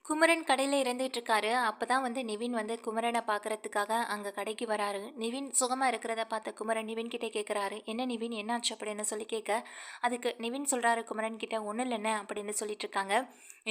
குமரன் கடையில இருந்துட்டு இருக்காரு. அப்பதான் நிவின் குமரன பார்க்கறதுக்காக அங்க கடைக்கு வராரு. நிவின் சுகமா இருக்கிறத பார்த்த குமரன் நிவின் கிட்ட கேட்குறாரு. "என்ன நிவின் என்னாச்சு?" அப்படின்னு சொல்லி கேட்க, அதுக்கு நிவின் சொல்றாரு குமரன் கிட்ட, "ஒண்ணும் இல்லண்ணே" அப்படின்னு சொல்லிட்டு இருக்காங்க.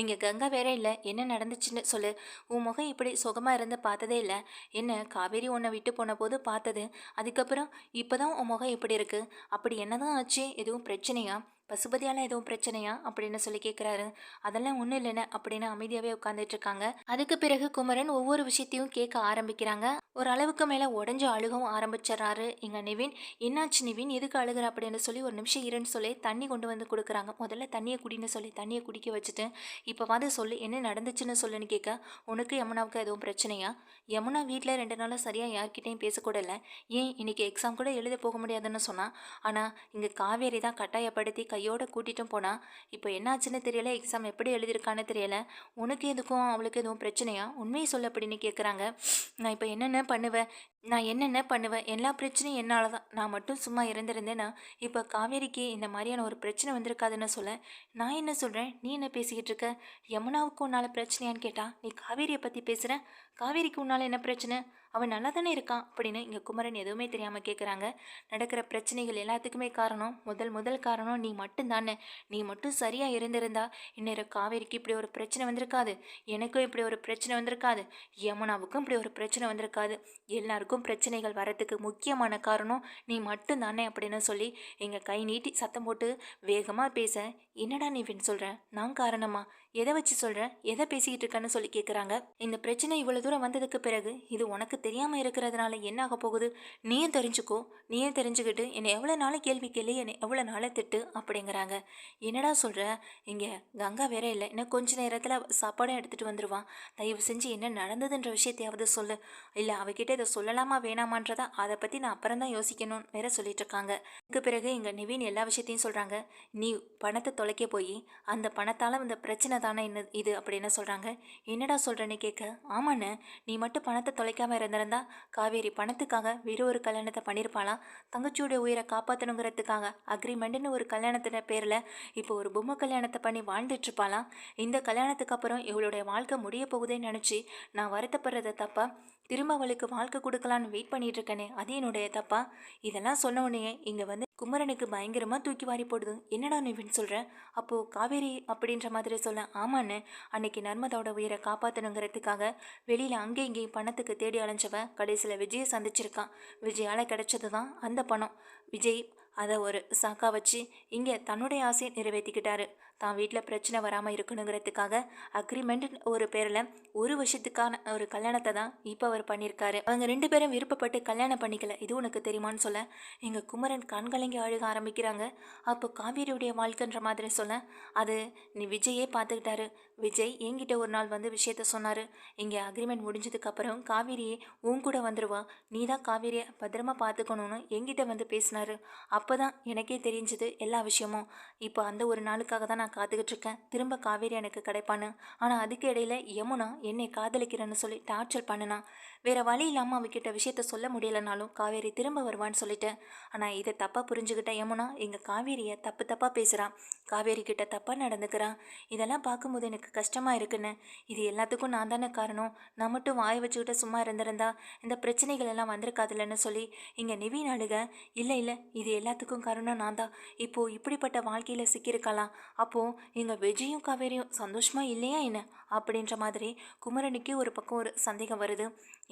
"இங்க கங்கா வேற இல்ல. என்ன நடந்துச்சுன்னு சொல்லு. உன் முகம் இப்படி சுகமா இருந்து பார்த்ததே இல்ல. என்ன காவேரி உன்னை விட்டு போன போது பார்த்தது. அதுக்கப்புறம் இப்பதான் உன் முகம் இப்படி இருக்கு. அப்படி என்னதான் ஆச்சு? எதுவும் பிரச்சனையா? பசுபதியால எதுவும் பிரச்சனையா?" அப்படின்னு சொல்லி கேட்குறாரு. "அதெல்லாம் ஒன்றும் இல்லைண்ணே" அப்படின்னு அமைதியாகவே உட்காந்துட்டு இருக்காங்க. அதுக்கு பிறகு குமரன் ஒவ்வொரு விஷயத்தையும் கேட்க ஆரம்பிக்கிறாங்க. ஒரு அளவுக்கு மேலே உடஞ்சு அழுகவும் ஆரம்பிச்சிடறாரு இங்க நிவின். "என்னாச்சு நிவின், எதுக்கு அழுகுற?" அப்படின்னு சொல்லி, "ஒரு நிமிஷம் இருன்னு" சொல்லி தண்ணி கொண்டு வந்து கொடுக்குறாங்க. "முதல்ல தண்ணியை குடின்னு" சொல்லி தண்ணியை குடிக்க வச்சுட்டு, "இப்போ சொல்லு, என்ன நடந்துச்சுன்னு சொல்லுன்னு" கேட்க, "உனக்கு யமுனாவுக்கு எதுவும் பிரச்சனையா? யமுனா வீட்டில் 2 நாளாக சரியாக யார்கிட்டையும் பேசக்கூட இல்லை. ஏன் இன்னைக்கு எக்ஸாம் கூட எழுத போக முடியாதுன்னு சொன்னான். ஆனால் இங்கே காவேரி தான் கட்டாயப்படுத்தி கையோட கூட்டிட்டும் போனா. இப்போ என்னாச்சுன்னு தெரியல, எக்ஸாம் எப்படி எழுதியிருக்கான்னு தெரியல. உனக்கு எதுக்கும் அவளுக்கு எதுவும் பிரச்சனையா? உண்மையை சொல்லு" அப்படின்னு கேட்குறாங்க. நான் என்னென்ன பண்ணுவேன்? எல்லா பிரச்சனையும் என்னால் தான். நான் மட்டும் சும்மா இருந்திருந்தேன்னா இப்போ காவேரிக்கு இந்த மாதிரியான ஒரு பிரச்சனை வந்திருக்காதுன்னு சொல்ல. நான் என்ன சொல்கிறேன், நீ என்ன பேசிக்கிட்டு இருக்க? யமுனாவுக்கு உன்னால் பிரச்சனையான்னு கேட்டா, நீ காவேரியை பற்றி பேசுகிற. காவேரிக்கு உன்னால் என்ன பிரச்சனை? அவன் நல்லா தானே இருக்கான் அப்படின்னு இங்கே குமரன் எதுவுமே தெரியாமல் கேட்குறாங்க. நடக்கிற பிரச்சனைகள் எல்லாத்துக்குமே காரணம், முதல் காரணம் நீ மட்டும் தானே. நீ மட்டும் சரியாக இருந்திருந்தா இந்நேரம் காவேரிக்கு இப்படி ஒரு பிரச்சனை வந்திருக்காது. எனக்கும் இப்படி ஒரு பிரச்சனை வந்திருக்காது. யமுனாவுக்கும் இப்படி ஒரு பிரச்சனை வந்திருக்காது. எல்லாருக்கும் பிரச்சனைகள் வரத்துக்கு முக்கியமான காரணம் நீ மட்டும் தானே அப்படின்னு சொல்லி எங்கள் கை நீட்டி சத்தம் போட்டு வேகமாக பேச, "என்னடா நீ சொல்கிற? நான் காரணமா? எதை வச்சு சொல்கிற? எதை பேசிக்கிட்டு இருக்கன்னு?" சொல்லி கேட்குறாங்க. இந்த பிரச்சனை இவ்வளோ தூரம் வந்ததுக்கு பிறகு இது உனக்கு தெரியாமல் இருக்கிறதுனால என்ன ஆக போகுது? நீயும் தெரிஞ்சுக்கோ. நீயும் தெரிஞ்சுக்கிட்டு என்னை எவ்வளோ நாள் கேள்வி கேளு, என்னை எவ்வளோ நாள் திட்டு அப்படிங்கிறாங்க. "என்னடா சொல்கிற? இங்கே கங்கா வேற இல்லை. இன்னும் கொஞ்ச நேரத்தில் சாப்பாடும் எடுத்துகிட்டு வந்துடுவான். தயவு செஞ்சு என்ன நடந்ததுன்ற விஷயத்தையாவது சொல்லு. இல்லை அவகிட்ட இதை சொல்லலாமா வேணாமான்றதா அதை பற்றி நான் அப்புறம் தான் யோசிக்கணும்னு வேற சொல்லிட்டு இருக்காங்க. அதுக்கு பிறகு இங்கே நிவின் எல்லா விஷயத்தையும் சொல்கிறாங்க. "நீ பணத்தை தொலைக்க போய் அந்த பணத்தால் இந்த பிரச்சனை தானே இது" அப்படின்னு சொல்கிறாங்க. "என்னடா சொல்கிறேன்னு?" கேட்க, "ஆமாண்ணே, நீ மட்டும் பணத்தை தொலைக்காமல் இருந்திருந்தா காவேரி பணத்துக்காக வேறு ஒரு கல்யாணத்தை பண்ணியிருப்பாளாம். தங்கச்சியோட உயிரை காப்பாற்றணுங்கிறதுக்காக அக்ரிமெண்ட்னு ஒரு கல்யாணத்தின பேரில் இப்போ ஒரு பொம்மை கல்யாணத்தை பண்ணி வாழ்ந்துட்டு இருப்பாளாம். இந்த கல்யாணத்துக்கு அப்புறம் இவளுடைய வாழ்க்கை முடிய போகுதேன்னு நினச்சி நான் வருத்தப்படுறத தப்பா? திரும்ப அவளுக்கு வாழ்க்கை கொடுக்கலான்னு வெயிட் பண்ணிட்டு இருக்கேனே, அது என்னுடைய தப்பா?" இதெல்லாம் சொன்ன உடனே இங்கே குமரனுக்கு பயங்கரமாக தூக்கி வாரி போடுது. "என்னடா நிவின் சொல்கிற? அப்போது காவேரி அப்படின்ற மாதிரி சொல்ல." "ஆமான்னு, அன்னைக்கு நர்மதாவோட உயிரை காப்பாற்றணுங்கிறதுக்காக வெளியில் அங்கே இங்கேயும் பணத்துக்கு தேடி அலைஞ்சவன் கடைசியில் விஜயை சந்திச்சிருக்கான். விஜயால் கிடைச்சது தான் அந்த பணம். விஜய் அதை ஒரு சாக்கா வச்சு இங்கே தன்னுடைய ஆசையை நிறைவேற்றிக்கிட்டாரு. தான் வீட்டில் பிரச்சனை வராமல் இருக்கணுங்கிறதுக்காக அக்ரிமெண்ட் ஒரு பேரில் ஒரு வருஷத்துக்கான ஒரு கல்யாணத்தை தான் இப்போ அவர் பண்ணியிருக்காரு. அவங்க 2 பேரும் விருப்பப்பட்டு கல்யாணம் பண்ணிக்கல. இது உனக்கு தெரியுமான்னு சொல்ல எங்கள் குமரன் கண்கலங்கி அழுக ஆரம்பிக்கிறாங்க. அப்போ காவேரியுடைய வாழ்க்கைன்ற மாதிரி சொல்ல, "அது நீ விஜயே பார்த்துக்கிட்டாரு. விஜய் என்கிட்ட ஒரு நாள் விஷயத்த சொன்னார். இங்கே அக்ரிமெண்ட் முடிஞ்சதுக்கப்புறம் காவேரியே உன் கூட வந்துடுவா. நீ தான் காவேரியை பத்திரமா பார்த்துக்கணும்னு என்கிட்ட பேசினாரு. அப்போ தான் எனக்கே தெரிஞ்சது எல்லா விஷயமும். இப்போ அந்த ஒரு நாளுக்காக தான் நான் காத்துக்கிட்டு இருக்கேன். திரும்ப காவேரி எனக்கு கிடைப்பான்னு. ஆனால் அதுக்கு இடையில யமுனா என்னை காதலிக்கிறேன்னு சொல்லி டார்ச்சர் பண்ணினா. வேற வழி இல்லாமல் அவகிட்ட விஷயத்த சொல்ல முடியலனாலும் காவேரி திரும்ப வருவான்னு சொல்லிட்டேன். ஆனால் இதை தப்பாக புரிஞ்சுக்கிட்ட யமுனா எங்கள் காவேரியை தப்பாக பேசுகிறான். காவேரி கிட்ட தப்பாக நடந்துக்கிறான். இதெல்லாம் பார்க்கும்போது எனக்கு கஷ்டமாக இருக்குன்னு. இது எல்லாத்துக்கும் நான் தானே காரணம். நான் மட்டும் வாய் வச்சுக்கிட்டு சும்மா இருந்திருந்தா இந்த பிரச்சனைகள் எல்லாம் வந்திருக்காதுல்லன்னு சொல்லி இங்கே நிவின் அழுக, "இல்லை இல்லை, இது எல்லாத்துக்கும் காரணம் நான் தான். இப்போது இப்படிப்பட்ட வாழ்க்கையில் சிக்கியிருக்கலாம். அப்போது எங்கள் விஜயும் காவேரியும் சந்தோஷமாக இல்லையா என்ன?" அப்படின்ற மாதிரி குமரனுக்கே ஒரு பக்கம் ஒரு சந்தேகம் வருது.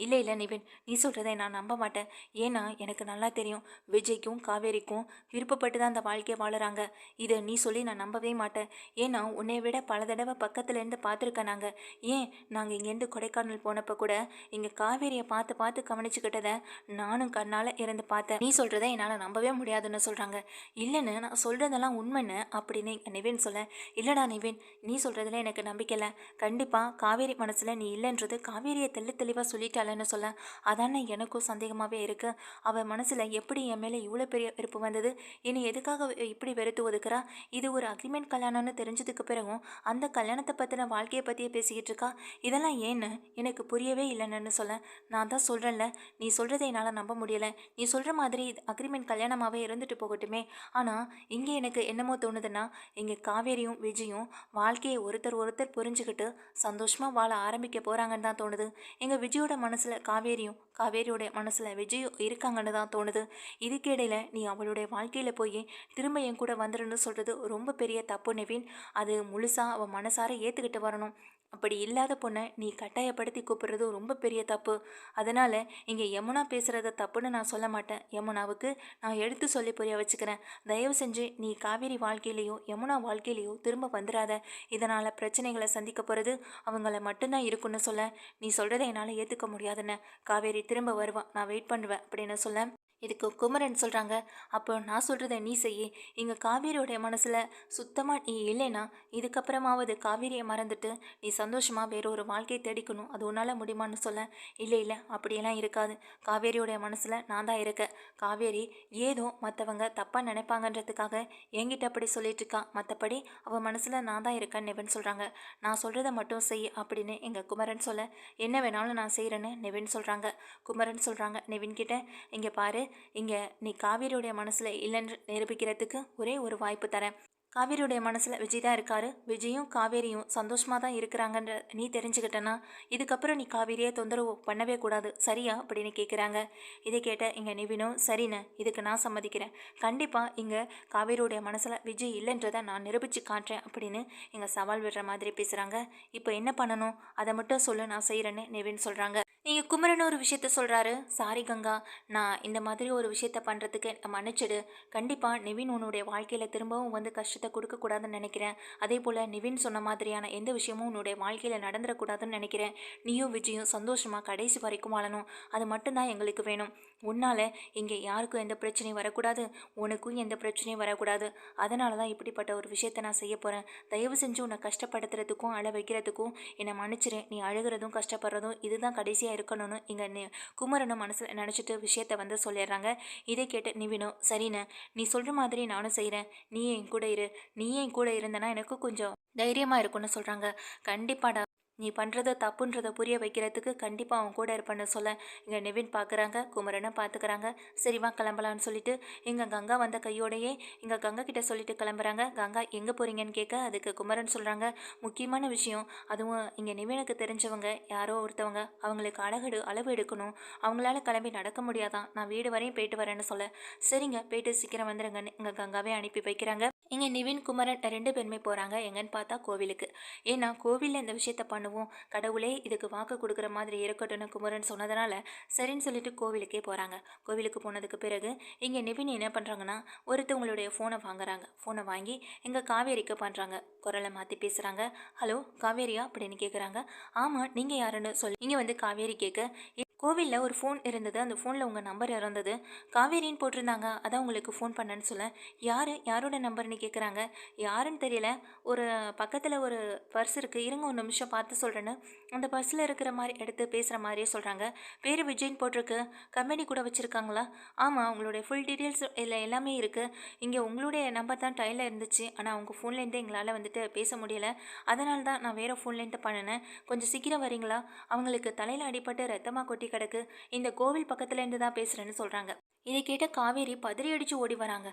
"இல்லை இல்லை நிவின், நீ சொல்கிறதை நான் நம்ப மாட்டேன். ஏன்னா எனக்கு நல்லா தெரியும், விஜய்க்கும் காவேரிக்கும் விருப்பப்பட்டு தான் அந்த வாழ்க்கையை வாழுறாங்க. இதை நீ சொல்லி நான் நம்பவே மாட்டேன். ஏன்னா உன்னை விட பல தடவை பக்கத்துலேருந்து பார்த்துருக்கேன் நாங்கள். ஏன் நாங்கள் இங்கேருந்து கொடைக்கானல் போனப்போ கூட இங்கே காவேரியை பார்த்து பார்த்து கவனிச்சுக்கிட்டதை நானும் கண்ணால் இருந்து பார்த்தேன். நீ சொல்கிறத என்னால் நம்பவே முடியாதுன்னு சொல்கிறாங்க. "இல்லைன்னு, நான் சொல்கிறதெல்லாம் உண்மைன்னு" அப்படின்னு நிவின் சொல்ல, "இல்லைடா நிவின், நீ சொல்கிறதுல எனக்கு நம்பிக்கை இல்லை. கண்டிப்பாக காவேரி மனசில் நீ இல்லைன்றது காவேரியை தெளிவாக சொல்லிட்டாலன்னு சொல்ல, அதானே எனக்கும் சந்தேகமாகவே இருக்குது. அவள் மனசில் எப்படி என் மேலே இவ்வளோ பெரிய வெறுப்பு வந்தது? என்னை எதுக்காக இப்படி வெறுத்து ஒதுக்குறா? இது ஒரு அக்ரிமெண்ட் கல்யாணம்னு தெரிஞ்சதுக்கு பிறகும் அந்த கல்யாணத்தை பற்றின வாழ்க்கையை பற்றியே பேசிக்கிட்டு இருக்கா. இதெல்லாம் ஏன்னு எனக்கு புரியவே இல்லைன்னு சொல்ல, நான் தான் சொல்கிறேன்ல, நீ சொல்கிறத என்னால் நம்ப முடியலை. நீ சொல்கிற மாதிரி அக்ரிமெண்ட் கல்யாணமாகவே இருந்துட்டு போகட்டுமே. ஆனால் இங்கே எனக்கு என்னமோ தோணுதுன்னா, இங்கே காவேரியும் விஜயும் வாழ்க்கையை ஒருத்தர் ஒருத்தர் புரிஞ்சுக்கிட்டு சந்தோஷமாக வாழ ஆரம்பிக்க போகிறாங்கன்னு தான் தோணுது. எங்கள் விஜயோட மனசில் காவேரியும் காவேரியோட மனசில் விஜயும் இருக்காங்கன்னு தான் தோணுது. இதுக்கிடையில் நீ அவளுடைய வாழ்க்கையில் போய் திரும்ப என் கூட வந்துடுன்னு சொல்கிறது ரொம்ப பெரிய தப்பு நிவின். அது முழுசாக அவன் மனசார ஏற்றுக்கிட்டு வரணும். அப்படி இல்லாத பொண்ணை நீ கட்டாயப்படுத்தி கூப்பிடுறது ரொம்ப பெரிய தப்பு. அதனால் இங்கே யமுனா பேசுகிறத தப்புன்னு நான் சொல்ல மாட்டேன். யமுனாவுக்கு நான் எடுத்து சொல்லி புரிய வச்சுக்கிறேன். தயவு செஞ்சு நீ காவேரி வாழ்க்கையிலையோ யமுனா வாழ்க்கையிலையோ திரும்ப வந்துடாத. இதனால் பிரச்சனைகளை சந்திக்க போகிறது அவங்கள மட்டும்தான் இருக்குன்னு சொல்ல, நீ சொல்கிறத என்னால் ஏற்றுக்க முடியாதுன்னு. காவேரி திரும்ப வருவான், நான் வெயிட் பண்ணுவேன் அப்படின்னு சொல்ல, இதுக்கு குமரன் சொல்கிறாங்க, அப்போ நான் சொல்கிறத நீ செய்யி. இங்கே காவேரியோடைய மனசில் சுத்தமாக நீ இல்லைன்னா இதுக்கப்புறமாவது காவேரியை மறந்துட்டு நீ சந்தோஷமாக வேற ஒரு வாழ்க்கையை தேடிக்கணும். அது உன்னால் முடியுமான்னு சொல்ல, இல்லை இல்லை அப்படியெல்லாம் இருக்காது. காவேரியோடைய மனசில் நான் தான் இருக்கேன். காவேரி ஏதோ மற்றவங்க தப்பாக நினைப்பாங்கன்றதுக்காக என்கிட்ட அப்படி சொல்லிட்டு இருக்கான். மற்றபடி அவன் மனசில் நான் தான் இருக்கேன்னு நிவின் சொல்கிறாங்க. நான் சொல்கிறத மட்டும் செய் அப்படின்னு எங்கள் குமரன் சொல்ல, என்ன வேணாலும் நான் செய்கிறேன்னு நிவின் சொல்கிறாங்க. குமரன் சொல்கிறாங்க நிவின் கிட்ட, இங்கே பாரு, இங்கே நீ காவேரியுடைய மனசில் இல்லைன்னு நிரூபிக்கிறதுக்கு ஒரே ஒரு வாய்ப்பு தரேன். காவேரியுடைய மனசில் விஜய் தான் இருக்காரு. விஜயும் காவேரியும் சந்தோஷமாக தான் இருக்கிறாங்கன்ற நீ தெரிஞ்சுக்கிட்டனா இதுக்கப்புறம் நீ காவேரியை தொந்தரவு பண்ணவே கூடாது, சரியா அப்படின்னு கேட்குறாங்க. இதை கேட்ட இங்கே நிவினும், சரிண்ணே, இதுக்கு நான் சம்மதிக்கிறேன். கண்டிப்பாக இங்கே காவேரியுடைய மனசில் விஜய் இல்லைன்றதை நான் நிரூபித்து காட்டுறேன் அப்படின்னு இங்கே சவால் விடுற மாதிரி பேசுகிறாங்க. இப்போ என்ன பண்ணணும் அதை மட்டும் சொல்லு, நான் செய்கிறேன்னு நிவின் சொல்கிறாங்க. இங்கே குமரன் ஒரு விஷயத்த சொல்கிறாரு, சாரி கங்கா, நான் இந்த மாதிரி ஒரு விஷயத்த பண்ணுறதுக்கு மன்னிச்சிடு. கண்டிப்பாக நிவின் உன்னுடைய வாழ்க்கையில் திரும்பவும் வந்து கஷ்டத்தை கொடுக்கக்கூடாதுன்னு நினைக்கிறேன். அதே போல் நிவின் சொன்ன மாதிரியான எந்த விஷயமும் உன்னுடைய வாழ்க்கையில் நடந்துடக்கூடாதுன்னு நினைக்கிறேன். நீயும் விஜயும் சந்தோஷமாக கடைசி வரைக்கும் வாழணும். அது மட்டும்தான் எங்களுக்கு வேணும். உன்னால் இங்கே யாருக்கும் எந்த பிரச்சனையும் வரக்கூடாது, உனக்கும் எந்த பிரச்சனையும் வரக்கூடாது. அதனால தான் இப்படிப்பட்ட ஒரு விஷயத்தை நான் செய்ய போகிறேன். தயவு செஞ்சு உன்னை கஷ்டப்படுத்துறதுக்கும் அழ வைக்கிறதுக்கும் என்னை மன்னிச்சிரு. நீ அழுகிறதும் கஷ்டப்படுறதும் இதுதான் கடைசியாக இருக்கணும்னு இங்கே குமரனும் மனசில் நினச்சிட்டு விஷயத்த வந்து சொல்லிடுறாங்க. இதை கேட்டு நிவினும், சரிண்ணே, நீ சொல்கிற மாதிரி நானும் செய்கிறேன். நீயே என் கூட இரு. நீயே என் கூட இருந்தனா எனக்கு கொஞ்சம் தைரியமாக இருக்குன்னு சொல்கிறாங்க. கண்டிப்பாடா, நீ பண்ணுறது தப்புன்றதை புரிய வைக்கிறதுக்கு கண்டிப்பாக அவன் கூட இருப்பேன்னு சொல்ல, இங்கே நிவின் பார்க்குறாங்க, குமரனை பார்த்துக்கிறாங்க. சரிவா கிளம்பலான்னு சொல்லிட்டு இங்கே கங்கா வந்த கையோடையே இங்கே கங்கா கிட்ட சொல்லிட்டு கிளம்புறாங்க. கங்கா எங்கே போகிறீங்கன்னு கேட்க, அதுக்கு குமரன் சொல்கிறாங்க, முக்கியமான விஷயம், அதுவும் இங்கே நிவினுக்கு தெரிஞ்சவங்க யாரோ ஒருத்தவங்க, அவங்களுக்கு அளவு எடுக்கணும். அவங்களால கிளம்பி நடக்க முடியாதான், நான் வீடு வரையும் போயிட்டு வரேன்னு சொல்ல, சரிங்க போயிட்டு சீக்கிரம் வந்துடுங்கன்னு இங்கே கங்காவே அனுப்பி வைக்கிறாங்க. இங்கே நிவின் குமரன் 2 பேருமே போகிறாங்க எங்கன்னு பார்த்தா கோவிலுக்கு. ஏன்னா கோவிலில் இந்த விஷயத்த பண்ணுவோம், கடவுளே இதுக்கு வாக்கு கொடுக்குற மாதிரி இருக்கட்டும்னு குமரன் சொன்னதுனால சரின்னு சொல்லிட்டு கோவிலுக்கே போகிறாங்க. கோவிலுக்கு போனதுக்கு பிறகு இங்கே நிவின் என்ன பண்ணுறாங்கன்னா, ஒருத்தவங்களுடைய ஃபோனை வாங்குறாங்க. ஃபோனை வாங்கி இங்கே காவேரிக்கு பண்ணுறாங்க. குரலை மாற்றி பேசுகிறாங்க. ஹலோ காவேரியா அப்படின்னு கேட்குறாங்க. ஆமாம், நீங்கள் யாருன்னு சொல்லி இங்கே வந்து காவேரி கேட்க, கோவிலில் ஒரு ஃபோன் இருந்தது, அந்த ஃபோனில் உங்கள் நம்பர் இருந்தது, காவேரின்னு போட்டிருந்தாங்க, அதான் உங்களுக்கு ஃபோன் பண்ணேன்னு சொல்ல, யாரோட நம்பர்னு கேட்குறாங்க. யாருன்னு தெரியல, ஒரு பக்கத்தில் ஒரு பர்ஸ் இருக்குது, இருங்க ஒரு நிமிஷம் பார்த்து சொல்கிறேன்னு அந்த பர்ஸில் இருக்கிற மாதிரி எடுத்து பேசுகிற மாதிரியே சொல்கிறாங்க. பேர் விஜய்ன்னு போட்டிருக்கு, கம்பெனி கூட வச்சுருக்காங்களா? ஆமாம், உங்களுடைய ஃபுல் டீட்டெயில்ஸ் இல்லை எல்லாமே இருக்குது. இங்கே உங்களுடைய நம்பர் தான் டைலில் இருந்துச்சு, ஆனால் உங்கள் ஃபோன்லேருந்து எங்களால் வந்துட்டு பேச முடியலை, அதனால தான் நான் வேறு ஃபோன்லேருந்து பண்ணினேன், கொஞ்சம் சீக்கிரம் வரீங்களா? அவங்களுக்கு தலையில் அடிபட்டு ரத்தமாக கொட்டி கிடக்கு, இந்த கோவில் பக்கத்துலேருந்து தான் பேசுகிறேன்னு சொல்கிறாங்க. இதை கேட்ட காவேரி பதறி அடித்து ஓடி வராங்க.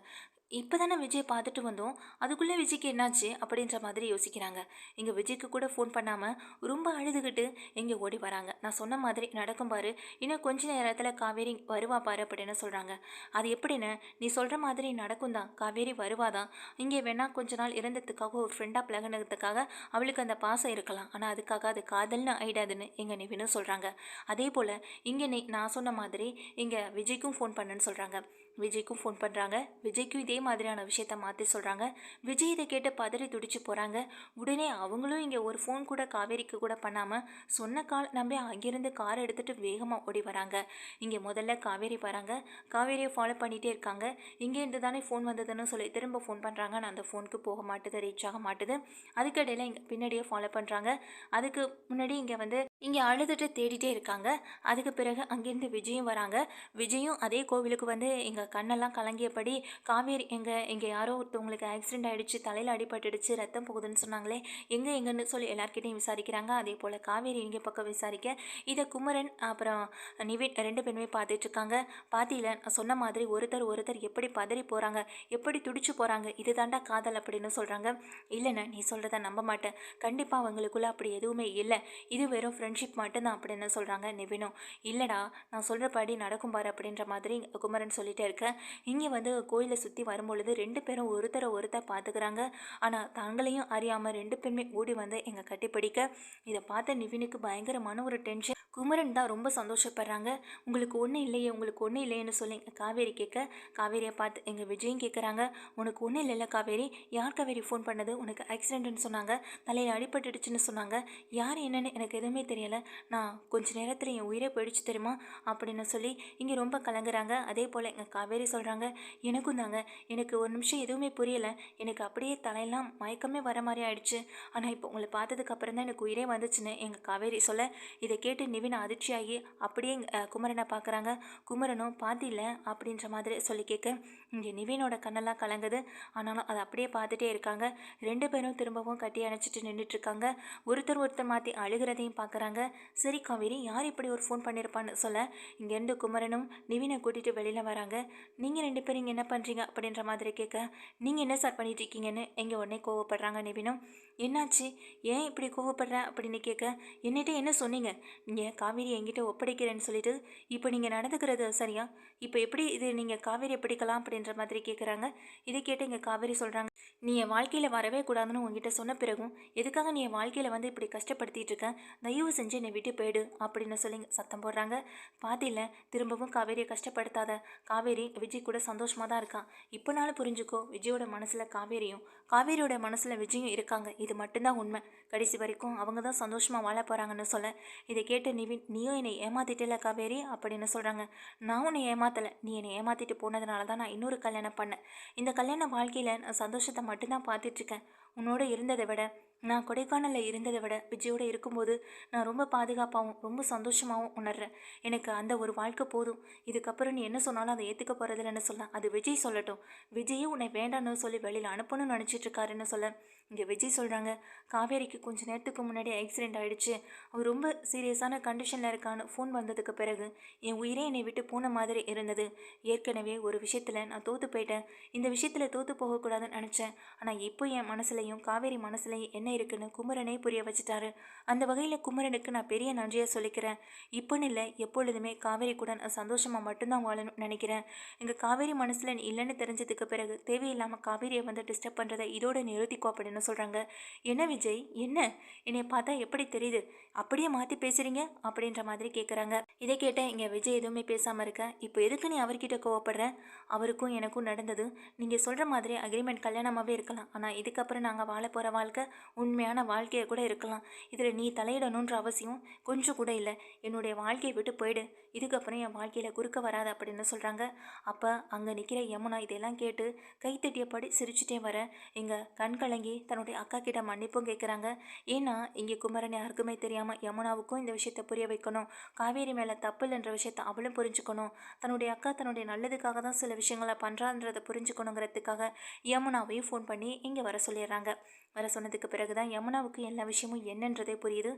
இப்போ தானே விஜய் பார்த்துட்டு வந்தோம், அதுக்குள்ளே விஜய்க்கு என்னாச்சு அப்படின்ற மாதிரி யோசிக்கிறாங்க. இங்கே விஜய்க்கு கூட ஃபோன் பண்ணாமல் ரொம்ப அழுதுகிட்டு இங்கே ஓடி வராங்க. நான் சொன்ன மாதிரி நடக்கும் பாரு, இன்னும் கொஞ்ச நேரத்தில் காவேரி வருவா பாரு அப்படின்னு சொல்கிறாங்க. அது எப்படின்னு, நீ சொல்கிற மாதிரி நடக்கும் தான், காவேரி வருவாதான். இங்கே வேணால் கொஞ்ச நாள் இருந்ததுக்காக ஒரு ஃப்ரெண்டாக பழகினதுக்காக அவளுக்கு அந்த பாசம் இருக்கலாம், ஆனால் அதுக்காக அது காதல்னு ஆயிடாதுன்னு எங்கள் நிவினும் சொல்கிறாங்க. அதே போல் இங்கே நான் சொன்ன மாதிரி இங்கே விஜய்க்கும் ஃபோன் பண்ணுன்னு சொல்கிறாங்க. விஜய்க்கும் ஃபோன் பண்ணுறாங்க. விஜய்க்கும் இதே மாதிரியான விஷயத்த மாற்றி சொல்கிறாங்க. விஜய் இதை கேட்டு பதறி துடிச்சு போகிறாங்க. உடனே அவங்களும் இங்கே ஒரு ஃபோன் கூட காவேரிக்கு கூட பண்ணாமல் சொன்ன கால் நம்பி அங்கேருந்து காரை எடுத்துகிட்டு வேகமாக ஓடி வராங்க. இங்கே முதல்ல காவேரி வராங்க. காவேரியை ஃபாலோ பண்ணிகிட்டே இருக்காங்க. இங்கேருந்து தானே ஃபோன் வந்ததுன்னு சொல்லி திரும்ப ஃபோன் பண்ணுறாங்க. நான் அந்த ஃபோனுக்கு போக மாட்டுது, ரீச் ஆக மாட்டுது. அதுக்கடையில் இங்கே பின்னாடியே ஃபாலோ பண்ணுறாங்க. அதுக்கு முன்னாடி இங்கே வந்து இங்கே அழுதுட்டு தேடிட்டே இருக்காங்க. அதுக்கு பிறகு அங்கேருந்து விஜயும் வராங்க. விஜயும் அதே கோவிலுக்கு வந்து எங்கள் கண்ணெல்லாம் கலங்கியபடி, காவேரி இங்கே யாரோ ஒருத்தவங்களுக்கு ஆக்சிடென்ட் ஆயிடுச்சு, தலையில் அடிபட்டுடுச்சு, ரத்தம் போகுதுன்னு சொன்னாங்களே, எங்கன்னு சொல்லி எல்லார்கிட்டையும் விசாரிக்கிறாங்க. அதே போல் காவேரி இங்கே பக்கம் விசாரிக்க, இதை குமரன் அப்புறம் நிவின் 2 பேருமே பார்த்துட்ருக்காங்க. பாத்தியில நான் சொன்ன மாதிரி ஒருத்தர் ஒருத்தர் எப்படி பதறி போகிறாங்க, எப்படி துடிச்சு போகிறாங்க, இது தாண்டா காதல் அப்படின்னு சொல்கிறாங்க. இல்லைண்ணே, நீ சொல்கிறத நம்ப மாட்டேன், கண்டிப்பாக அவங்களுக்குள்ள அப்படி எதுவுமே இல்லை, இது வெறும் ஃப்ரெண்ட்ஷிப் மட்டும்தான் அப்படின்னு சொல்கிறாங்க நிவினும். இல்லைடா, நான் சொல்கிறபடி நடக்கும் பாரு அப்படின்ற மாதிரி குமரன் சொல்லிட்டே இருக்க. இங்கே வந்து கோயிலை சுற்றி வரும்பொழுது 2 பேரும் ஒருத்தரை ஒருத்தர் பார்த்துக்கிறாங்க. ஆனால் தங்களையும் அறியாமல் 2 பேருமே ஓடி வந்து எங்கள் கட்டிப்பிடிக்க, இதை பார்த்த நிவினுக்கு பயங்கரமான ஒரு டென்ஷன். குமரன் தான் ரொம்ப சந்தோஷப்படுறாங்க. உங்களுக்கு ஒன்றும் இல்லையே, உங்களுக்கு ஒன்றும் இல்லையேன்னு சொல்லி காவேரி கேட்க, காவேரியை பார்த்து எங்கள் விஜயும் கேட்குறாங்க, உனக்கு ஒன்றும் இல்லைல்ல காவேரி, யார் காவேரி ஃபோன் பண்ணது, உனக்கு ஆக்சிடென்ட்னு சொன்னாங்க, தலையில் அடிபட்டுடுச்சுன்னு சொன்னாங்க, யார் என்னன்னு எனக்கு எதுவுமே தெரியலை, நான் கொஞ்ச நேரத்தில் என் உயிரே போயிடுச்சு தெரியுமா அப்படின்னு சொல்லி இங்கே ரொம்ப கலங்குறாங்க. அதே போல் எங்கள் காவேரி சொல்கிறாங்க, எனக்கும் தாங்க, எனக்கு ஒரு நிமிஷம் எதுவுமே புரியலை, எனக்கு அப்படியே தலையெல்லாம் மயக்கமே வர மாதிரி ஆயிடுச்சு, ஆனால் இப்போ உங்களை பார்த்ததுக்கு அப்புறம் தான் எனக்கு உயிரே வந்துச்சுன்னு எங்கள் காவேரி சொல்ல, இதை கேட்டு நிவின் அதிர்ச்சியாகி அப்படியே குமரனை பார்க்குறாங்க. குமரனும் பாத்தியில்ல அப்படின்ற மாதிரி சொல்லி கேட்க, இங்கே நிவினோட கண்ணெல்லாம் கலங்குது. ஆனாலும் அதை அப்படியே பார்த்துட்டே இருக்காங்க. 2 பேரும் திரும்பவும் கட்டி அணைச்சிட்டு நின்றுட்டுருக்காங்க. ஒருத்தர் ஒருத்தர் மாற்றி அழுகிறதையும் பார்க்குறாங்க. சரி காவேரி, யார் இப்படி ஒரு ஃபோன் பண்ணியிருப்பான்னு சொல்ல, இங்கேருந்து குமரனும் நிவினை கூட்டிகிட்டு வெளியில் வராங்க. நீங்கள் 2 பேரும் இங்கே என்ன பண்ணுறீங்க அப்படின்ற மாதிரி கேட்க, நீங்கள் என்ன சார் பண்ணிட்டு இருக்கீங்கன்னு எங்கே உடனே கோவப்படுறாங்க நிவினும். என்னாச்சு, ஏன் இப்படி கோவப்படுற அப்படின்னு கேட்க, என்னிட்ட என்ன சொன்னீங்க, நீங்கள் காவேரி என்கிட்ட ஒப்படைக்கிறேன்னு சொல்லிட்டு இப்போ நீங்கள் நடந்துக்கிறது சரியா, இப்போ எப்படி இது நீங்கள் காவேரியை பிடிக்கலாம் அப்படின்ற மாதிரி கேட்குறாங்க. இதை கேட்டு இங்கே காவேரி சொல்கிறாங்க, நீ என் வாழ்க்கையில் வரவே கூடாதுன்னு உங்ககிட்ட சொன்ன பிறகும் எதுக்காக நீ என் வாழ்க்கையில் வந்து இப்படி கஷ்டப்படுத்திட்டு இருக்க, தயவு செஞ்சு என்னை விட்டு போயிடு அப்படின்னு சொல்லி சத்தம் போடுறாங்க. பாத்தியில் திரும்பவும் காவேரியை கஷ்டப்படுத்தாத, காவேரி விஜய் கூட சந்தோஷமாக தான் இருக்கான், இப்போனாலும் புரிஞ்சுக்கோ, விஜயோட மனசில் காவேரியும் காவேரியோட மனசில் விஜயும் இருக்காங்க, இது மட்டும்தான் உண்மை, கடைசி வரைக்கும் அவங்க தான் சந்தோஷமாக வாழ போகிறாங்கன்னு சொல்ல, இதை கேட்டு நிவின், நீயும் என்னை ஏமாத்திட்டல காவேரி அப்படின்னு சொல்கிறாங்க. நான் உன்னை ஏமாத்தலை, நீ என்னை ஏமாற்றிட்டு போனதுனால தான் நான் இன்னொரு கல்யாணம் பண்ணேன், இந்த கல்யாண வாழ்க்கையில் நான் சந்தோஷத்தை மட்டும்தான் பார்த்துட்ருக்கேன், உன்னோட இருந்ததை விட, நான் கொடைக்கானலில் இருந்ததை விட விஜயோடு இருக்கும்போது நான் ரொம்ப பாதுகாப்பாகவும் ரொம்ப சந்தோஷமாகவும் உணர்றேன், எனக்கு அந்த ஒரு வாழ்க்கை போதும், இதுக்கப்புறம் நீ என்ன சொன்னாலும் அதை ஏற்றுக்க போகிறதில்லன்னு சொல்ல, அது விஜய் சொல்லட்டும், விஜயும் உன்னை வேண்டான்னு சொல்லி வெளியில் அனுப்பணும்னு நினச்சிட்டு இருக்காருன்னு சொல்ல, இங்கே விஜய் சொல்கிறாங்க, காவேரிக்கு கொஞ்சம் நேரத்துக்கு முன்னாடி ஆக்சிடெண்ட் ஆகிடுச்சு, அவர் ரொம்ப சீரியஸான கண்டிஷனில் இருக்கான்னு ஃபோன் வந்ததுக்கு பிறகு என் உயிரே என்னை விட்டு போன மாதிரி இருந்தது, ஏற்கனவே ஒரு விஷயத்தில் நான் தோற்று போயிட்டேன், இந்த விஷயத்தில் தோற்று போகக்கூடாதுன்னு நினச்சேன், ஆனால் இப்போ என் மனசுலையும் காவேரி மனசுலையும் என்ன இருக்குன்னு குமரனே புரிய வச்சுட்டாரு, அந்த வகையில் குமரனுக்கு நான் பெரிய நன்றியை சொல்லிக்கிறேன், இப்போன்னு இல்லை எப்பொழுதுமே காவேரி கூட நான் சந்தோஷமாக மட்டும்தான் வாழணும்னு நினைக்கிறேன், எங்கள் காவேரி மனசில் நீ இல்லைன்னு தெரிஞ்சதுக்கு பிறகு தேவையில்லாமல் காவேரியை வந்து டிஸ்டர்ப் பண்ணுறதை இதோட நிறுத்திக்கோ அப்படின்னு சொல்கிறாங்க. என்ன விஜய், என்ன என்னை பார்த்தா எப்படி தெரியுது, அப்படியே மாற்றி பேசுகிறீங்க அப்படின்ற மாதிரி கேட்குறாங்க. இதை கேட்ட இங்கே விஜய் எதுவுமே பேசாமல் இருக்க, இப்போ எதுக்கு நீ அவர்கிட்ட கோவப்படுற, அவருக்கும் எனக்கும் நடந்தது நீங்கள் சொல்கிற மாதிரி அக்ரிமெண்ட் கல்யாணமாகவே இருக்கலாம், ஆனால் இதுக்கப்புறம் நாங்கள் வாழ போகிற வாழ்க்கை உண்மையான வாழ்க்கையை கூட இருக்கலாம், இதில் நீ தலையிடணுன்ற அவசியம் கொஞ்சம் கூட இல்லை, என்னுடைய வாழ்க்கையை விட்டு போயிடு, இதுக்கப்புறம் என் வாழ்க்கையில் குறுக்க வராது அப்படின்னு சொல்கிறாங்க. அப்போ அங்கே நிற்கிற யமுனா இதெல்லாம் கேட்டு கைத்தட்டியபடி சிரிச்சுட்டே வர, இங்கே கண் கலங்கி தன்னுடைய அக்கா கிட்ட மன்னிப்பும் கேட்குறாங்க. ஏன்னா இங்கே குமரன் யாருக்குமே தெரியாமல் யமுனாவுக்கும் இந்த விஷயத்தை புரிய வைக்கணும், காவேரி மேலே தப்பு இல்லைன்ற விஷயத்தை அவளும் புரிஞ்சுக்கணும், தன்னுடைய அக்கா தன்னுடைய நல்லதுக்காக தான் சில விஷயங்களை பண்ணுறான்றதை புரிஞ்சுக்கணுங்கிறதுக்காக யமுனாவையும் ஃபோன் பண்ணி இங்கே வர சொல்லிடுறாங்க. வர சொன்னதுக்கு பிறகு தான் யமுனாவுக்கு எல்லா விஷயமும் என்னன்றதே புரியுது.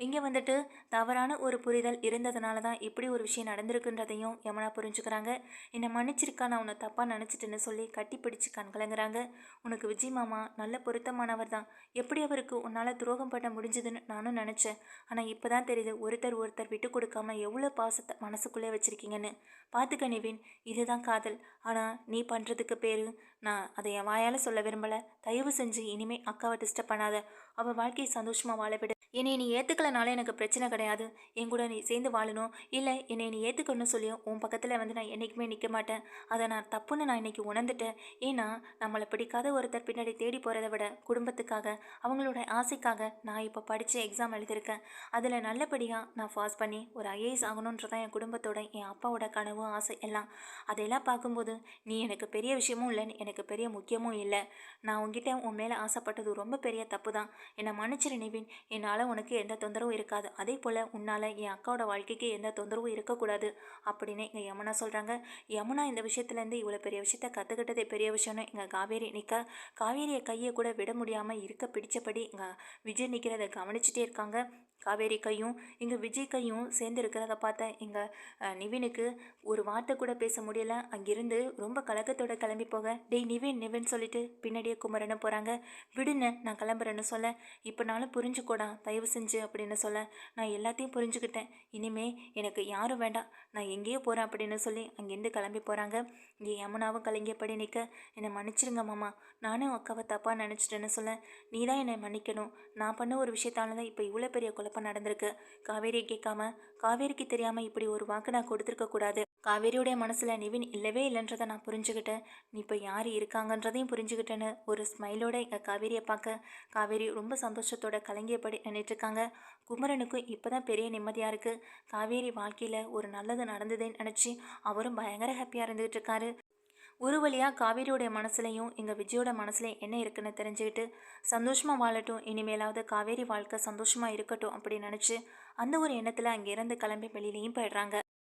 இங்கே வந்துட்டு தவறான ஒரு புரிதல் இருந்ததுனால தான் இப்படி ஒரு விஷயம் நடந்திருக்குன்றதையும் யமுனா புரிஞ்சுக்கிறாங்க. என்னை மன்னிச்சிருக்கா, நான் உன்னை தப்பாக நினச்சிட்டேன்னு சொல்லி கட்டி பிடிச்சி கண்கலங்குறாங்க. உனக்கு விஜய் மாமா நல்ல பொருத்தமானவர் தான், எப்படி அவருக்கு உன்னால் துரோகம் பண்ண முடிஞ்சதுன்னு நானும் நினச்சேன், ஆனால் இப்போ தான் தெரியுது ஒருத்தர் ஒருத்தர் விட்டு கொடுக்காம எவ்வளோ பாசத்தை மனசுக்குள்ளே வச்சுருக்கீங்கன்னு. பார்த்துக்க நிவின், இதுதான் காதல், ஆனால் நீ பண்ணுறதுக்கு பேர், நான் அதை என் வாயால் சொல்ல விரும்பலை, தயவு செஞ்சு இனிமேல் அக்காவை டிஸ்டர்ப் பண்ணாத, அவள் வாழ்க்கையை சந்தோஷமாக வாழ விடு, என்னை நீ ஏற்றுக்கலனால எனக்கு பிரச்சனை கிடையாது, என் கூட நீ சேர்ந்து வாழணும், இல்லை என்னை நீ ஏற்றுக்கணும்னு சொல்லியும் உன் பக்கத்தில் வந்து நான் என்றைக்குமே நிற்க மாட்டேன், அதை நான் தப்புன்னு நான் இன்றைக்கி உணர்ந்துட்டேன், ஏன்னா நம்மளை பிடிக்காத ஒருத்தர் பின்னாடி தேடி போகிறத விட குடும்பத்துக்காக அவங்களோட ஆசைக்காக நான் இப்போ படித்து எக்ஸாம் எழுதியிருக்கேன், அதில் நல்லபடியாக நான் பாஸ் பண்ணி ஒரு ஐஏஎஸ் ஆகணுன்றதான் என் குடும்பத்தோட என் அப்பாவோட கனவும் ஆசை எல்லாம், அதெல்லாம் பார்க்கும்போது நீ எனக்கு பெரிய விஷயமும் இல்லை, எனக்கு பெரிய முக்கியமும் இல்லை, நான் உங்ககிட்ட உன் மேலே ஆசைப்பட்டது ரொம்ப பெரிய தப்பு தான், என்னை மன்னிச்சிரு நிவின், என்னால் உனக்கு எந்த தொந்தரவும் இருக்காது, அதே போல் உன்னால் என் அக்காவோட வாழ்க்கைக்கு எந்த தொந்தரவும் இருக்கக்கூடாது அப்படின்னு இங்கே யமுனா சொல்கிறாங்க. யமுனா இந்த விஷயத்துலேருந்து இவ்வளோ பெரிய விஷயத்த கற்றுக்கிட்டதே பெரிய விஷயம்னு இங்கே காவேரி நிற்க, காவேரியை கையை கூட விட முடியாமல் இருக்க பிடிச்சபடி இங்கே விஜய் நிற்கிறத கவனிச்சுட்டே இருக்காங்க. காவேரி கையும் இங்கே விஜய் கையும் சேர்ந்து இருக்கிறத பார்த்த இங்கே நிவினுக்கு ஒரு வார்த்தை கூட பேச முடியல. அங்கிருந்து ரொம்ப கலக்கத்தோட கிளம்பி போக, டேய் நிவின் நிவின் சொல்லிட்டு பின்னாடியே குமரனை போகிறாங்க. விடுன்னு நான் கிளம்புறேன்னு சொல்ல, இப்போனாலும் புரிஞ்சுக்கோடா தயவு செஞ்சு அப்படின்னு சொல்ல, நான் எல்லாத்தையும் புரிஞ்சுக்கிட்டேன், இனிமே எனக்கு யாரும் வேண்டாம், நான் எங்கேயோ போகிறேன் அப்படின்னு சொல்லி அங்கேருந்து கிளம்பி போகிறாங்க. இங்கே யமுனாவும் கலங்கியபடி நிற்க, என்னை மன்னிச்சிருங்க மாமா, நானும் அக்காவை தப்பாக நினச்சிட்டேன்னு சொல்ல, நீ தான் என்னை மன்னிக்கணும், நான் பண்ண ஒரு விஷயத்தால தான் இப்போ இவ்வளோ பெரிய குழப்பம் நடந்திருக்கு. காவேரியை கேட்காம காவேரிக்கு தெரியாமல் இப்படி ஒரு வாக்கு நான் கொடுத்துருக்க கூடாது. காவேரியோடைய மனசில் நிவின் இல்லவே இல்லைன்றதை நான் புரிஞ்சுக்கிட்டேன், நீ இப்போ யார் இருக்காங்கன்றதையும் புரிஞ்சுக்கிட்டேன்னு ஒரு ஸ்மைலோட எங்கள் காவேரியை பார்க்க காவேரி ரொம்ப சந்தோஷத்தோட கலங்கியபடி நின்றுட்டுருக்காங்க. குமரனுக்கும் இப்போ தான் பெரிய நிம்மதியாக இருக்குது. காவேரி வாழ்க்கையில் ஒரு நல்லது நடந்ததுன்னு நினச்சி அவரும் பயங்கர ஹாப்பியாக இருந்துகிட்டு இருக்காரு. ஒரு வழியாக காவேரியோடைய மனசுலையும் எங்கள் விஜயோட மனசுலையும் என்ன இருக்குன்னு தெரிஞ்சுக்கிட்டு சந்தோஷமாக வாழட்டும், இனிமேலாவது காவேரி வாழ்க்கை சந்தோஷமாக இருக்கட்டும் அப்படின்னு நினச்சி அந்த ஒரு எண்ணத்தில் அங்கேருந்து கிளம்பி வெளியிலையும் போயிடுறாங்க.